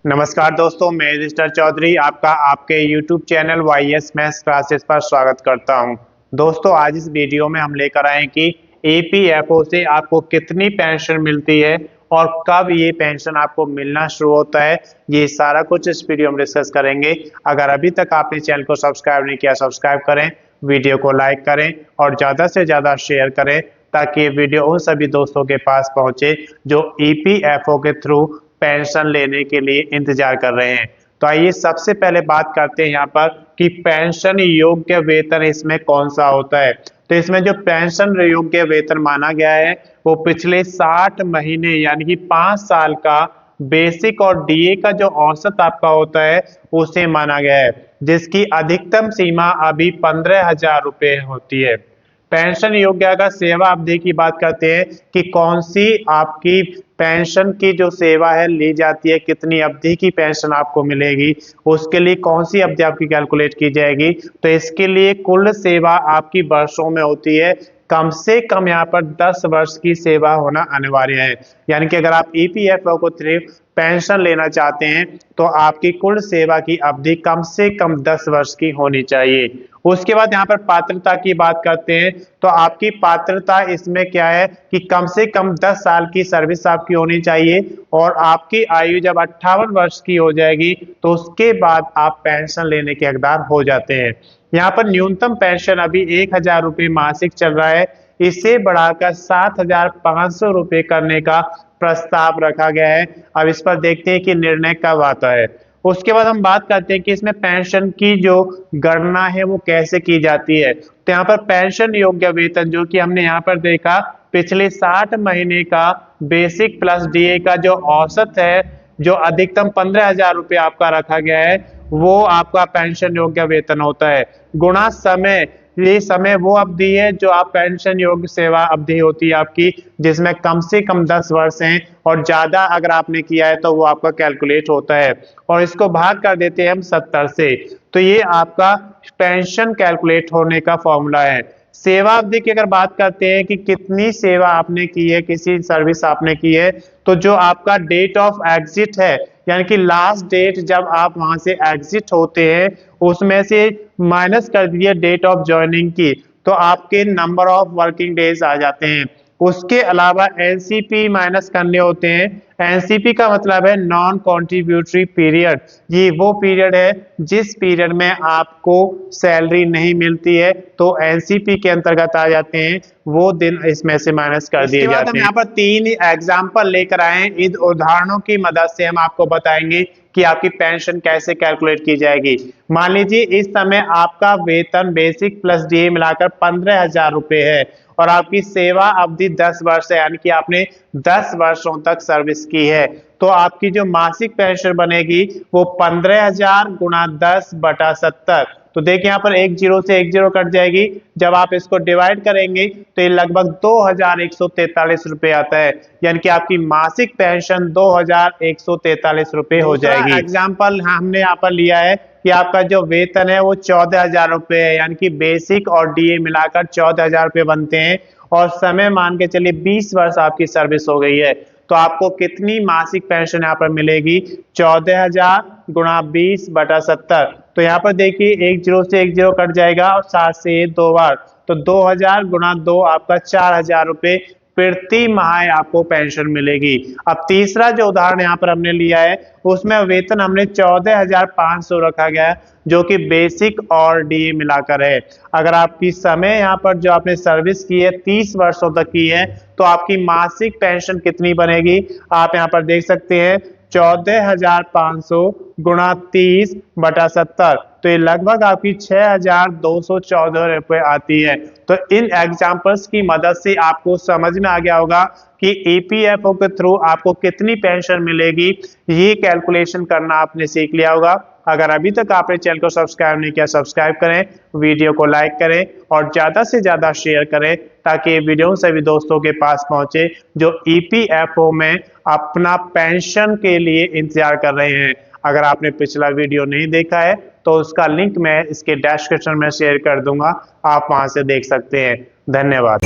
नमस्कार दोस्तों, मैं रजिस्टर चौधरी आपका आपके YouTube channel YS maths classes पर स्वागत करता हूं। दोस्तों, आज इस वीडियो में हम लेकर आए कि EPFO से आपको कितनी पेंशन मिलती है और कब ये पेंशन आपको मिलना शुरू होता है, ये सारा कुछ इस वीडियो में डिस्कस करेंगे। अगर अभी तक आपने चैनल को सब्सक्राइब नहीं किया, सब्सक्राइब करें, वीडियो को लाइक करें और ज़्यादा से ज़्यादा शेयर करें ताकि ये वीडियो उन सभी दोस्तों के पास पहुंचे जो EPFO के थ्रू पेंशन लेने के लिए इंतजार कर रहे हैं। तो आइए सबसे पहले बात करते हैं यहाँ पर कि पेंशन योग्य वेतन इसमें कौन सा होता है। तो इसमें जो पेंशन योग्य वेतन माना गया है वो पिछले 60 महीने यानी कि 5 साल का बेसिक और डीए का जो औसत आपका होता है उसे माना गया है, जिसकी अधिकतम सीमा अभी 15,000 रुपये होती है। पेंशन योग्य अगर सेवा अवधि की बात करते हैं कि कौन सी आपकी पेंशन की जो सेवा है ली जाती है, कितनी अवधि की पेंशन आपको मिलेगी, उसके लिए कौन सी अवधि आपकी कैलकुलेट की जाएगी। तो इसके लिए कुल सेवा आपकी वर्षों में होती है। कम से कम यहाँ पर 10 वर्ष की सेवा होना अनिवार्य है। यानी कि अगर आप EPFO को थ्रू पेंशन लेना चाहते हैं तो आपकी कुल सेवा की अवधि कम से कम 10 वर्ष की होनी चाहिए। उसके बाद यहाँ पर पात्रता की बात करते हैं तो आपकी पात्रता इसमें क्या है कि कम से कम 10 साल की सर्विस आपकी होनी चाहिए और आपकी आयु जब 58 वर्ष की हो जाएगी तो उसके बाद आप पेंशन लेने के हकदार हो जाते हैं। यहाँ पर न्यूनतम पेंशन अभी 1,000 रुपये मासिक चल रहा है, इसे बढ़ाकर 7,500 रुपये करने का प्रस्ताव रखा गया है। अब इस पर देखते हैं कि निर्णय कब आता है। उसके बाद हम बात करते हैं कि इसमें पेंशन की जो गणना है वो कैसे की जाती है। तो यहाँ पर पेंशन योग्य वेतन जो कि हमने यहाँ पर देखा पिछले 60 महीने का बेसिक प्लस डीए का जो औसत है, जो अधिकतम 15,000 रुपये आपका रखा गया है, वो आपका पेंशन योग्य वेतन होता है गुणा समय। ये समय वो अवधि है जो आप पेंशन योग्य सेवा अवधि होती है आपकी, जिसमें कम से कम 10 वर्ष हैं और ज्यादा अगर आपने किया है तो वो आपका कैलकुलेट होता है और इसको भाग कर देते हैं हम 70 से। तो ये आपका पेंशन कैलकुलेट होने का फॉर्मूला है। सेवा अवधि की अगर बात करते हैं कि कितनी सेवा आपने की है, किसी सर्विस आपने की है, तो जो आपका डेट ऑफ एग्जिट है यानी कि लास्ट डेट जब आप वहां से एग्जिट होते हैं उसमें से माइनस कर दिए डेट ऑफ ज्वाइनिंग की, तो आपके नंबर ऑफ वर्किंग डेज आ जाते हैं। उसके अलावा एनसीपी माइनस करने होते हैं। एनसीपी का मतलब है नॉन कॉन्ट्रीब्यूटरी पीरियड। ये वो पीरियड है जिस पीरियड में आपको सैलरी नहीं मिलती है, तो एनसीपी के अंतर्गत आ जाते हैं, वो दिन इसमें से माइनस कर दिए जाते हैं। हम यहाँ पर 3 एग्जाम्पल लेकर आए हैं। इन उदाहरणों की मदद से हम आपको बताएंगे कि आपकी पेंशन कैसे कैलकुलेट की जाएगी। मान लीजिए इस समय आपका वेतन बेसिक प्लस डीए मिलाकर 15,000 रुपये है और आपकी सेवा अवधि 10 वर्ष है, यानी कि आपने 10 वर्षों तक सर्विस की है, तो आपकी जो मासिक पेंशन बनेगी वो 15,000 गुणा 10/70। तो देखिए यहाँ पर 1 0 से 1 0 कट जाएगी। जब आप इसको डिवाइड करेंगे तो ये लगभग 2,143 रुपये आता है, यानी कि आपकी मासिक पेंशन 2,143 रुपये हो जाएगी। एग्जाम्पल हमने यहाँ पर लिया है कि आपका जो वेतन है वो 14,000 रुपये है, यानी कि बेसिक और डीए मिलाकर 14,000 रुपये बनते हैं और समय मान के चलिए 20 वर्ष आपकी सर्विस हो गई है, तो आपको कितनी मासिक पेंशन यहाँ पर मिलेगी? 14,000 गुणा 20/70। तो यहाँ पर देखिए 1 0 से 1 0 कट जाएगा और 7 से 2 बार, तो 2,000 गुणा 2 आपका 4,000 रुपये प्रति माह आपको पेंशन मिलेगी। अब तीसरा जो उदाहरण यहाँ पर हमने लिया है उसमें वेतन हमने 14,500 रखा गया है, जो कि बेसिक और डीए मिलाकर है। अगर आपकी समय यहाँ पर जो आपने सर्विस की है 30 वर्षों तक की है, तो आपकी मासिक पेंशन कितनी बनेगी? आप यहाँ पर देख सकते हैं 14,500 गुणा 30/70, तो ये लगभग आपकी 6,214 रुपये आती है। तो इन एग्जाम्पल्स की मदद से आपको समझ में आ गया होगा कि EPFO के थ्रू आपको कितनी पेंशन मिलेगी, ये कैलकुलेशन करना आपने सीख लिया होगा। अगर अभी तक आपने चैनल को सब्सक्राइब नहीं किया, सब्सक्राइब करें, वीडियो को लाइक करें और ज़्यादा से ज़्यादा शेयर करें ताकि ये वीडियो सभी दोस्तों के पास पहुंचे जो EPFO में अपना पेंशन के लिए इंतजार कर रहे हैं। अगर आपने पिछला वीडियो नहीं देखा है तो उसका लिंक मैं इसके डिस्क्रिप्शन में शेयर कर दूंगा, आप वहां से देख सकते हैं। धन्यवाद।